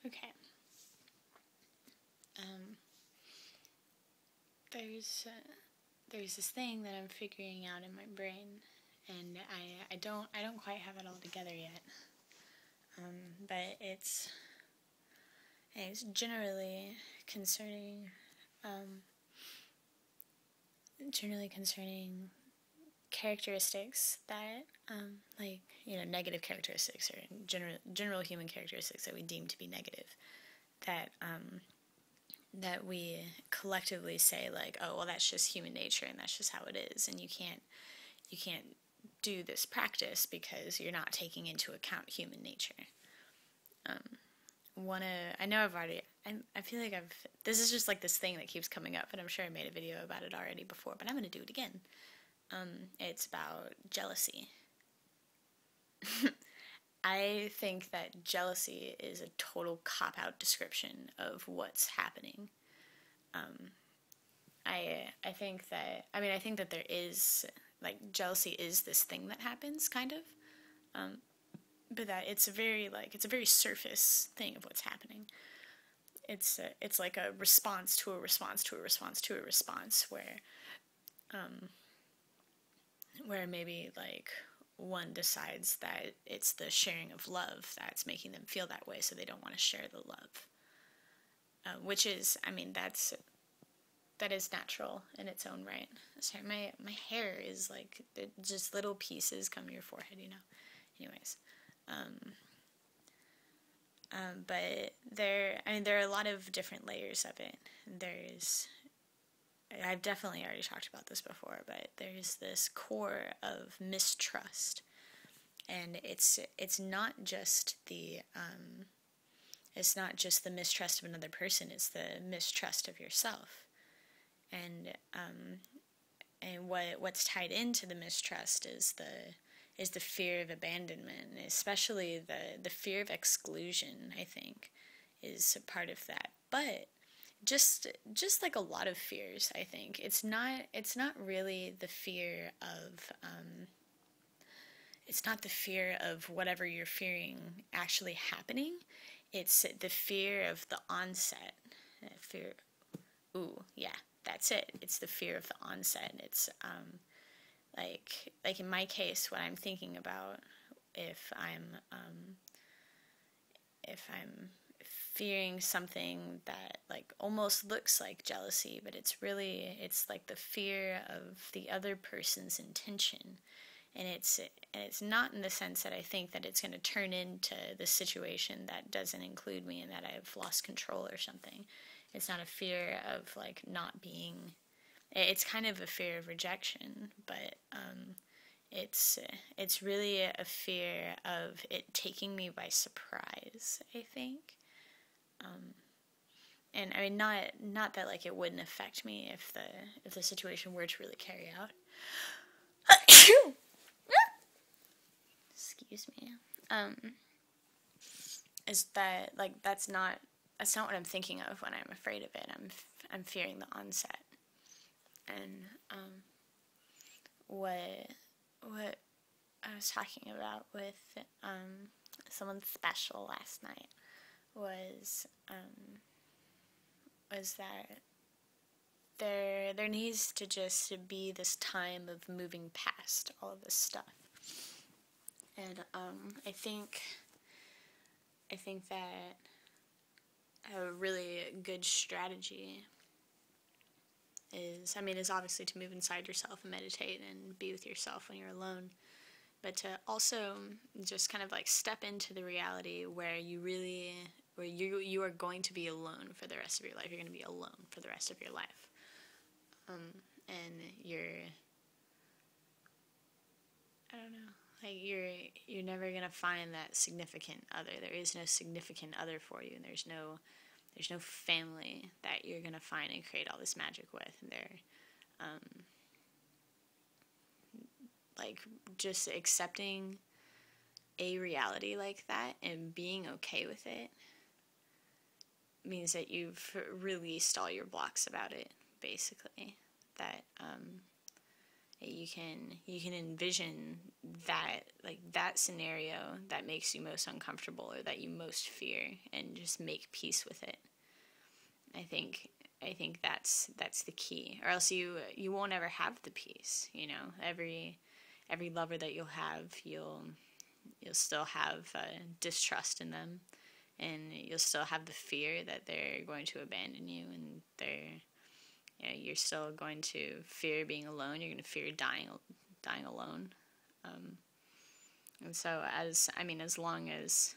Okay. There's this thing that I'm figuring out in my brain, and I don't quite have it all together yet. But it's generally concerning characteristics that negative characteristics, or general human characteristics that we deem to be negative, that we collectively say, like, oh, well, that's just human nature and that's just how it is, and you can't do this practice because you're not taking into account human nature. I feel like this is just like this thing that keeps coming up, and I'm sure I made a video about it already before, but I'm going to do it again. It's about jealousy. I think that jealousy is a total cop-out description of what's happening. I think that there is, like, jealousy is this thing that happens, kind of, but that it's a very surface thing of what's happening. It's like a response to a response to a response to a response, where maybe, like, one decides that it's the sharing of love that's making them feel that way, so they don't want to share the love. Which is, that is natural in its own right. Sorry, my hair is like, just little pieces come to your forehead, Anyways. But there are a lot of different layers of it. I've definitely already talked about this before, but there's this core of mistrust, and it's not just the mistrust of another person; it's the mistrust of yourself, and what's tied into the mistrust is the fear of abandonment, especially the fear of exclusion. I think is a part of that, but just like a lot of fears, I think it's not really the fear of whatever you're fearing actually happening. It's the fear of the onset. That's it. It's the fear of the onset. It's like in my case, what I'm thinking about, if I'm fearing something that, like, almost looks like jealousy, but it's like the fear of the other person's intention, and it's not in the sense that I think that it's going to turn into the situation that doesn't include me and that I've lost control or something. It's not a fear of, like, not being. It's kind of a fear of rejection, but it's really a fear of it taking me by surprise, I think. And I mean, not that, like, it wouldn't affect me if the situation were to really carry out. Excuse me. Is that, like, that's not what I'm thinking of when I'm afraid of it. I'm fearing the onset. And what I was talking about with someone special last night was that there needs to just be this time of moving past all of this stuff. And I think that a really good strategy is obviously to move inside yourself and meditate and be with yourself when you're alone, but to also just kind of, like, step into the reality where you are going to be alone for the rest of your life. You're going to be alone for the rest of your life. And you're never going to find that significant other. There is no significant other for you, and there's no family that you're going to find and create all this magic with. And like, just accepting a reality like that and being okay with it means that you've released all your blocks about it, basically. That You can envision that, like, that scenario that makes you most uncomfortable or that you most fear, and just make peace with it. I think that's the key, or else you won't ever have the peace. Every lover that you'll have, you'll still have distrust in them, and you'll still have the fear that they're going to abandon you, and you're still going to fear being alone. You're going to fear dying alone. And so, as long as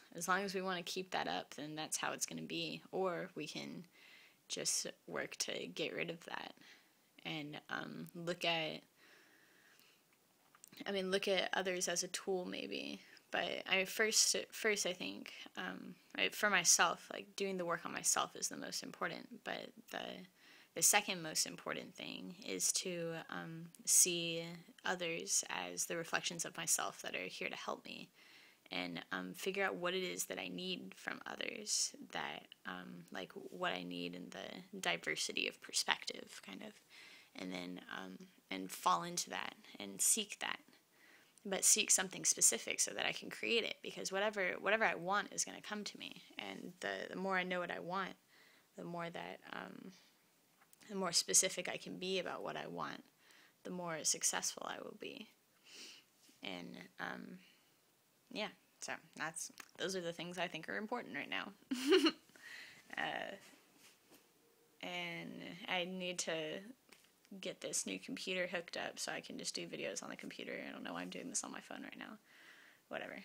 we want to keep that up, then that's how it's going to be. Or we can just work to get rid of that, and look at others as a tool, maybe. But first I think, for myself, like, doing the work on myself is the most important. But the second most important thing is to see others as the reflections of myself that are here to help me, and figure out what it is that I need from others, that like what I need in the diversity of perspective, kind of, and then and fall into that and seek that, but seek something specific so that I can create it, because whatever I want is going to come to me, and the more I know what I want, the more that the more specific I can be about what I want, the more successful I will be. And yeah, so those are the things I think are important right now. And I need to get this new computer hooked up so I can just do videos on the computer. I don't know why I'm doing this on my phone right now. Whatever.